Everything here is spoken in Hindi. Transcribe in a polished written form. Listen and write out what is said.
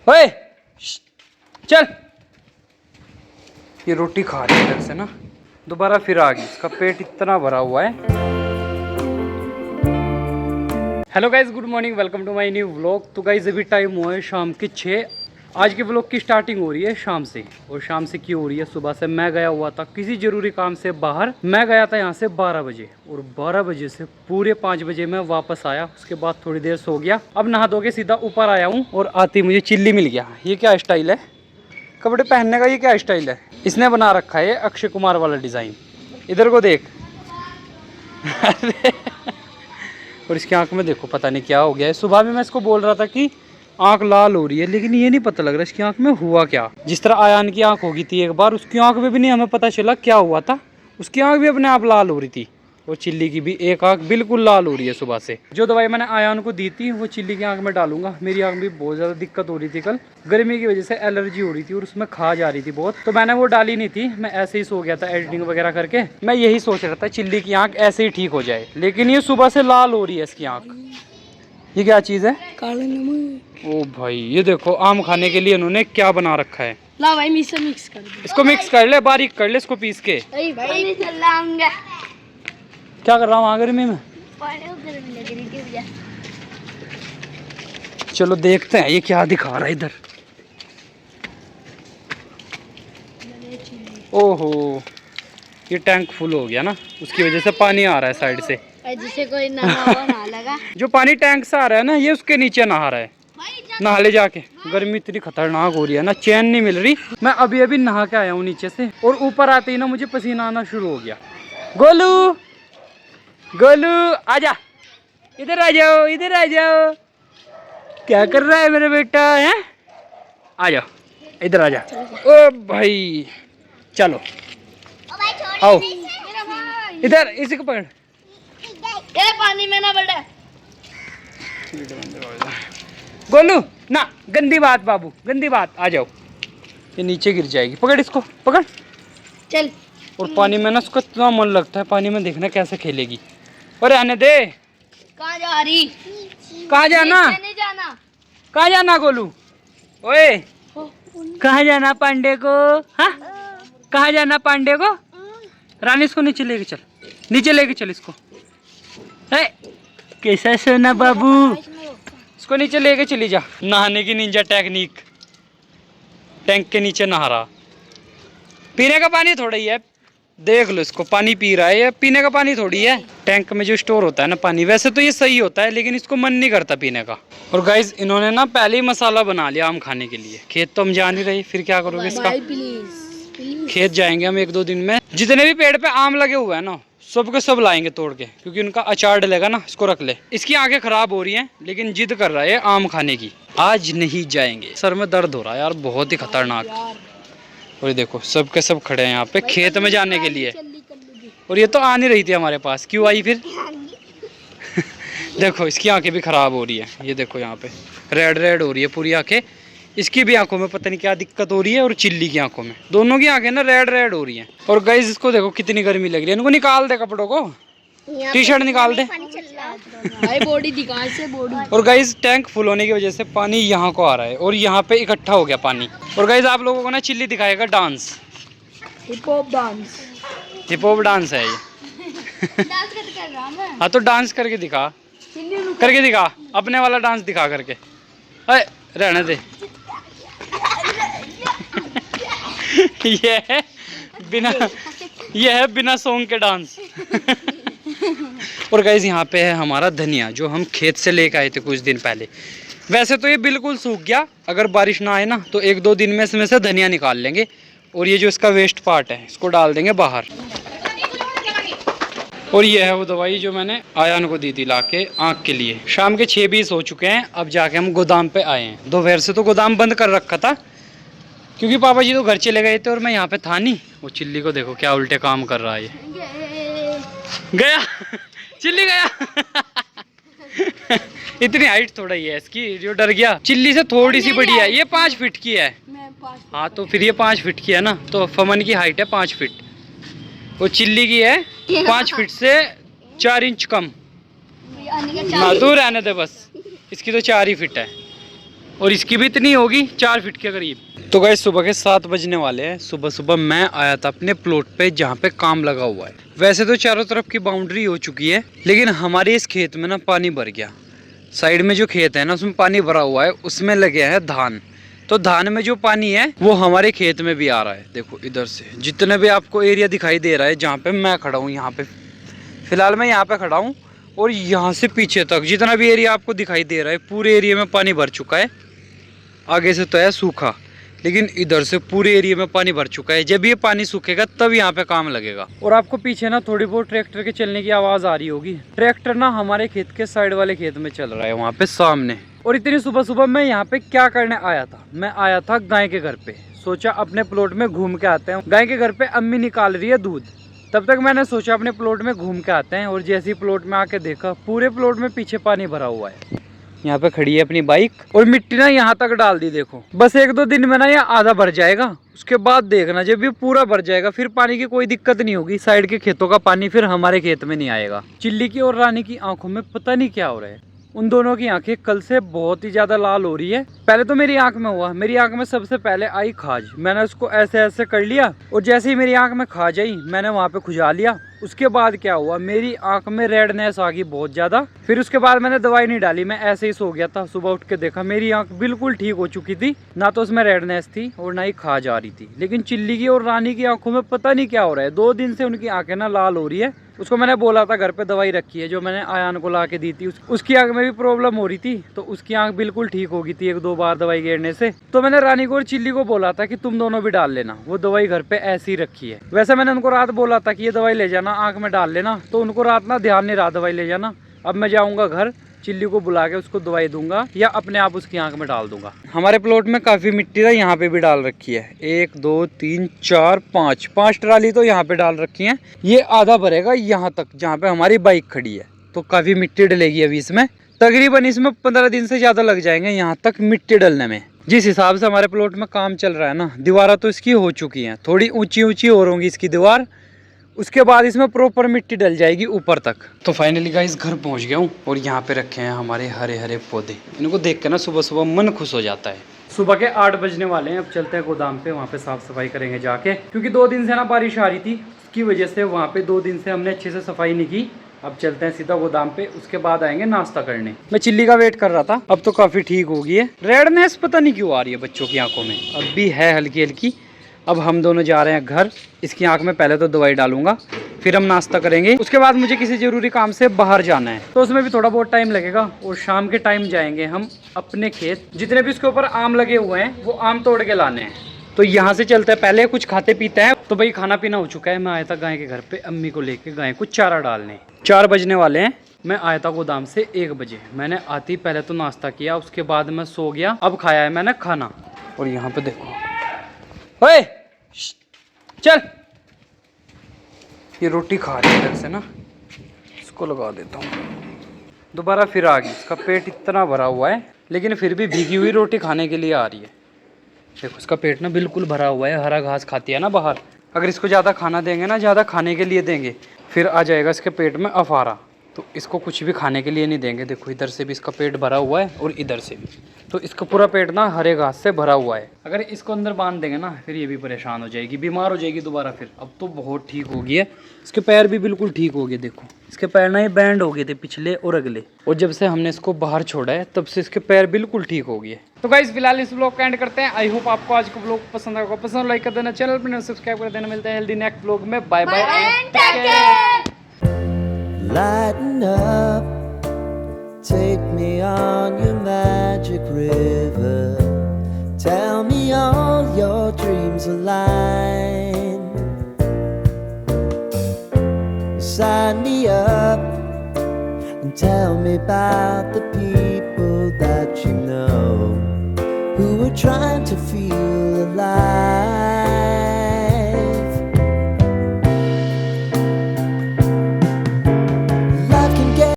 ओए चल। ये रोटी खा रही है इधर से ना, दोबारा फिर आ गई। इसका पेट इतना भरा हुआ है। Hello guys, good morning, welcome to my new vlog. तो गाइज अभी टाइम हुआ है शाम के 6। आज के व्लॉग की स्टार्टिंग हो रही है शाम से। और शाम से क्यों हो रही है? सुबह से मैं गया हुआ था किसी जरूरी काम से बाहर। मैं गया था यहाँ से 12 बजे और 12 बजे से पूरे 5 बजे मैं वापस आया। उसके बाद थोड़ी देर सो गया। अब नहा धो के सीधा ऊपर आया हूँ और आती मुझे चिल्ली मिल गया। ये क्या स्टाइल है कपड़े पहनने का? ये क्या स्टाइल है? इसने बना रखा है अक्षय कुमार वाला डिज़ाइन। इधर को देख। और इसकी आंख में देखो, पता नहीं क्या हो गया है। सुबह भी मैं इसको बोल रहा था कि आंख लाल हो रही है, लेकिन ये नहीं पता लग रहा इसकी आंख में हुआ क्या। जिस तरह आयान की आंख होगी थी एक बार, उसकी आंख में भी नहीं हमें पता चला क्या हुआ था। उसकी आंख भी अपने आप लाल हो रही थी। और चिल्ली की भी एक आंख बिल्कुल लाल हो रही है सुबह से। जो दवाई मैंने आयान को दी थी वो चिल्ली की आंख में डालूंगा। मेरी आंख भी बहुत ज़्यादा दिक्कत हो रही थी कल, गर्मी की वजह से एलर्जी हो रही थी और उसमें खा जा रही थी बहुत। तो मैंने वो डाली नहीं थी, मैं ऐसे ही सो गया था एडिटिंग वगैरह करके। मैं यही सोच रहा था चिल्ली की आंख ऐसे ही ठीक हो जाए, लेकिन ये सुबह से लाल हो रही है इसकी आंख। ये क्या चीज़ है? काला नमक। ओ भाई, ये देखो आम खाने के लिए इन्होंने क्या बना रखा है। ला भाई मिक्स कर दे। इसको मिक्स कर ले, बारीक कर ले इसको पीस के। भाई चल लाऊंगा। क्या कर रहा हूँ वहाँ गर्मी में? चलो देखते हैं ये क्या दिखा रहा है इधर। ओहो, ये टैंक फुल हो गया ना, उसकी वजह से पानी आ रहा है साइड से। जिसे कोई नहा लगा। जो पानी टैंक से आ रहा है ना, ये उसके नीचे नहा रहा है। नहा ले जाके। गर्मी इतनी खतरनाक हो रही है ना, चैन नहीं मिल रही। मैं अभी अभी नहा के आया हूँ नीचे से और ऊपर आते ही ना मुझे पसीना आना शुरू हो गया। गोलू, गोलू आजा, इधर आ जाओ, इधर आ जाओ। क्या कर रहा है मेरा बेटा है? आ जाओ, इधर आ जा। ओ भाई चलो आओ इधर, इसी को पकड़। ये पानी में ना बढ़े। गोलू ना, गंदी बात बाबू, गंदी बात। आ जाओ, ये नीचे गिर जाएगी। पकड़ इसको, पकड़। चल। और पानी में ना उसको इतना मन लगता है, पानी में देखना कैसे खेलेगी। और आने दे। कहाँ जा रही? कहाँ जाना? नहीं जाना। कहाँ जाना गोलू? ओए कहाँ जाना पांडे को? हाँ, कहाँ जाना पांडे को? रानी इसको नीचे लेके चल, नीचे लेके चल इसको। कैसा सोना बाबू? इसको नीचे लेके चली जा। नहाने की निंजा टेक्निक। टैंक के नीचे नहा रहा। पीने का पानी थोड़ा ही है, देख लो इसको, पानी पी रहा है। ये पीने का पानी थोड़ी है। टैंक में जो स्टोर होता है ना पानी, वैसे तो ये सही होता है, लेकिन इसको मन नहीं करता पीने का। और गाइज इन्होंने ना पहले ही मसाला बना लिया आम खाने के लिए। खेत तो हम जा नहीं रहे, फिर क्या करोगे इसका? खेत जाएंगे हम 1-2 दिन में। जितने भी पेड़ पे आम लगे हुए हैं ना, सब के सब लाएंगे तोड़ के, क्योंकि उनका अचार डलेगा ना। इसको रख ले। इसकी आंखें खराब हो रही हैं, लेकिन जिद कर रहा है आम खाने की। आज नहीं जाएंगे। सर में दर्द हो रहा है यार, बहुत ही खतरनाक। और ये देखो सब के सब खड़े हैं यहाँ पे खेत में जाने के लिए। और ये तो आ नहीं रही थी हमारे पास, क्यों आई फिर? देखो इसकी आंखें भी खराब हो रही है। ये देखो यहाँ पे रेड रेड हो रही है पूरी आंखें। इसकी भी आंखों में पता नहीं क्या दिक्कत हो रही है, और चिल्ली की आंखों में, दोनों की आंखें ना रेड रेड हो रही हैं। और गाइस इसको देखो कितनी गर्मी लग रही है। इनको निकाल दे कपड़ों को, टी शर्ट निकाल दे। भाई बॉडी दिखा से बॉडी। और गाइस टैंक फुल होने की वजह से पानी यहाँ को आ रहा है और यहाँ पे इकट्ठा हो गया पानी। और गाइस आप लोगों को ना चिल्ली दिखाएगा dance, hip hop dance. Hip hop dance है ये। हाँ तो डांस करके दिखा, करके दिखा, अपने वाला डांस दिखा करके। अरे रहने दे। ये है बिना सॉन्ग के डांस। और गाइस यहाँ पे है हमारा धनिया, जो हम खेत से लेकर आए थे कुछ दिन पहले। वैसे तो ये बिल्कुल सूख गया, अगर बारिश ना आए ना तो 1-2 दिन में इसमें से धनिया निकाल लेंगे। और ये जो इसका वेस्ट पार्ट है इसको डाल देंगे बाहर। और ये है वो दवाई जो मैंने आयान को दी थी लाके आँख के लिए। शाम के 6:20 हो चुके हैं। अब जाके हम गोदाम पे आए हैं। दोपहर से तो गोदाम बंद कर रखा था, क्योंकि पापा जी तो घर चले गए थे और मैं यहाँ पे था नहीं। वो चिल्ली को देखो क्या उल्टे काम कर रहा है ये। गया चिल्ली गया। इतनी हाइट थोड़ा ही है इसकी, जो डर गया। चिल्ली से थोड़ी सी बड़ी है, ये 5 फीट की है। हाँ तो फिर ये 5 फीट की है ना, तो फमन की हाइट है 5 फीट। वो चिल्ली की है 5 फीट से 4 इंच कम। ना दूर रहने दे बस, इसकी तो 4 ही फीट है। और इसकी भी इतनी होगी 4 फीट के करीब। तो गाइस सुबह के 7 बजने वाले हैं। सुबह सुबह मैं आया था अपने प्लॉट पे जहाँ पे काम लगा हुआ है। वैसे तो चारों तरफ की बाउंड्री हो चुकी है, लेकिन हमारे इस खेत में ना पानी भर गया। साइड में जो खेत है ना उसमें पानी भरा हुआ है, उसमें लगे है धान। तो धान में जो पानी है वो हमारे खेत में भी आ रहा है। देखो इधर से जितने भी आपको एरिया दिखाई दे रहा है जहाँ पे मैं खड़ा हूँ, यहाँ पे फिलहाल मैं यहाँ पे खड़ा हूँ, और यहाँ से पीछे तक जितना भी एरिया आपको दिखाई दे रहा है पूरे एरिया में पानी भर चुका है। आगे से तो है सूखा, लेकिन इधर से पूरे एरिया में पानी भर चुका है। जब ये पानी सूखेगा तब यहाँ पे काम लगेगा। और आपको पीछे ना थोड़ी बहुत ट्रैक्टर के चलने की आवाज़ आ रही होगी। ट्रैक्टर ना हमारे खेत के साइड वाले खेत में चल रहा है, वहाँ पे सामने। और इतनी सुबह सुबह मैं यहाँ पे क्या करने आया था? मैं आया था गाय के घर पे। सोचा अपने प्लॉट में घूम के आते हैं। गाय के घर पे अम्मी निकाल रही है दूध। तब तक मैंने सोचा अपने प्लॉट में घूम के आते हैं, और जैसे ही प्लॉट में आके देखा पूरे प्लॉट में पीछे पानी भरा हुआ है। यहाँ पे खड़ी है अपनी बाइक, और मिट्टी ना यहाँ तक डाल दी। देखो बस 1-2 दिन में ना ये आधा भर जाएगा। उसके बाद देखना जब ये पूरा भर जाएगा फिर पानी की कोई दिक्कत नहीं होगी। साइड के खेतों का पानी फिर हमारे खेत में नहीं आएगा। चिल्ली की और रानी की आंखों में पता नहीं क्या हो रहा है। उन दोनों की आंखें कल से बहुत ही ज्यादा लाल हो रही है। पहले तो मेरी आंख में हुआ, मेरी आंख में सबसे पहले आई खाज। मैंने उसको ऐसे ऐसे कर लिया, और जैसे ही मेरी आंख में खाज आई मैंने वहां पे खुजा लिया। उसके बाद क्या हुआ, मेरी आंख में रेडनेस आ गई बहुत ज्यादा। फिर उसके बाद मैंने दवाई नहीं डाली, मैं ऐसे ही सो गया था। सुबह उठ के देखा मेरी आंख बिल्कुल ठीक हो चुकी थी, ना तो उसमें रेडनेस थी और ना ही खाज आ रही थी। लेकिन चिल्ली की और रानी की आंखों में पता नहीं क्या हो रहा है। 2 दिन से उनकी आंखें ना लाल हो रही है। उसको मैंने बोला था घर पे दवाई रखी है जो मैंने आयान को ला के दी थी। उसकी आंख में भी प्रॉब्लम हो रही थी, तो उसकी आंख बिल्कुल ठीक हो गई थी 1-2 बार दवाई गिरने से। तो मैंने रानी को और चिल्ली को बोला था कि तुम दोनों भी डाल लेना, वो दवाई घर पे ऐसी रखी है। वैसे मैंने उनको रात बोला था कि ये दवाई ले जाना आंख में डाल लेना, तो उनको रात ना ध्यान नहीं रहा दवाई ले जाना। अब मैं जाऊंगा घर, चिल्ली को बुला के उसको दवाई दूंगा या अपने आप उसकी आंख में डाल दूंगा। हमारे प्लॉट में काफी मिट्टी था, यहाँ पे भी डाल रखी है। 1 2 3 4 5 ट्राली तो यहाँ पे डाल रखी है। ये आधा भरेगा यहाँ तक जहाँ पे हमारी बाइक खड़ी है, तो काफी मिट्टी डलेगी अभी इसमें। तकरीबन इसमें 15 दिन से ज्यादा लग जाएंगे यहाँ तक मिट्टी डलने में। जिस हिसाब से हमारे प्लॉट में काम चल रहा है ना, दीवारें तो इसकी हो चुकी हैं, थोड़ी ऊंची ऊंची और होंगी इसकी दीवार। उसके बाद इसमें प्रॉपर मिट्टी डल जाएगी ऊपर तक। तो फाइनली गाइस घर पहुंच गया हूँ, और यहाँ पे रखे हैं हमारे हरे हरे पौधे। इनको देख के ना सुबह सुबह मन खुश हो जाता है। सुबह के 8 बजने वाले हैं। अब चलते हैं गोदाम पे, वहाँ पे साफ सफाई करेंगे जाके, क्योंकि 2 दिन से ना बारिश आ रही थी, उसकी वजह से वहाँ पे 2 दिन से हमने अच्छे से सफाई नहीं की। अब चलते हैं सीधा गोदाम पे, उसके बाद आएंगे नाश्ता करने। मैं चिल्ली का वेट कर रहा था, अब तो काफी ठीक हो गई है। रेडनेस पता नहीं क्यों आ रही है बच्चों की आंखों में, अब भी है हल्की हल्की। अब हम दोनों जा रहे हैं घर। इसकी आंख में पहले तो दवाई डालूंगा, फिर हम नाश्ता करेंगे। उसके बाद मुझे किसी जरूरी काम से बाहर जाना है, तो उसमें भी थोड़ा बहुत टाइम लगेगा। और शाम के टाइम जाएंगे हम अपने खेत, जितने भी उसके ऊपर आम लगे हुए हैं वो आम तोड़ के लाने हैं। तो यहाँ से चलते हैं, पहले कुछ खाते पीते हैं। तो भाई खाना पीना हो चुका है। मैं आया था गाय के घर पे अम्मी को लेके गाय को चारा डालने। 4 बजने वाले हैं। मैं आया था गोदाम से 1 बजे। मैंने आती पहले तो नाश्ता किया, उसके बाद मैं सो गया। अब खाया है मैंने खाना। और यहाँ पे देखो, ओए चल, ये रोटी खा रही है इधर से ना, इसको लगा देता हूँ। दोबारा फिर आ गई, इसका पेट इतना भरा हुआ है, लेकिन फिर भी भीगी हुई रोटी खाने के लिए आ रही है। देखो इसका पेट ना बिल्कुल भरा हुआ है, हरा घास खाती है ना बाहर। अगर इसको ज़्यादा खाना देंगे ना, ज़्यादा खाने के लिए देंगे, फिर आ जाएगा इसके पेट में अफारा। तो इसको कुछ भी खाने के लिए नहीं देंगे। देखो इधर से भी इसका पेट भरा हुआ है और इधर से भी, तो इसका पूरा पेट ना हरे घास से भरा हुआ है। अगर इसको अंदर बांध देंगे ना, फिर ये भी परेशान हो जाएगी, बीमार हो जाएगी दोबारा फिर। अब तो बहुत ठीक हो गई है, इसके पैर भी बिल्कुल ठीक हो गए। देखो इसके पैर ना ये बैंड हो गए थे पिछले और अगले, और जब से हमने इसको बाहर छोड़ा है तब से इसके पैर बिल्कुल ठीक हो गए। तो गाइस फिलहाल इस ब्लॉग का एंड करते हैं। आई होप आपको आज का ब्लॉग पसंद आएगा। पसंद लाइक कर देना, चैनल पर सब्सक्राइब कर देना। मिलते हैं हेल्दी नेक्स्ट ब्लॉग में। Bye bye. Lighten up, take me on your magic river. Tell me all your dreams align. Sign me up and tell me about the people that you know who are trying to feel alive.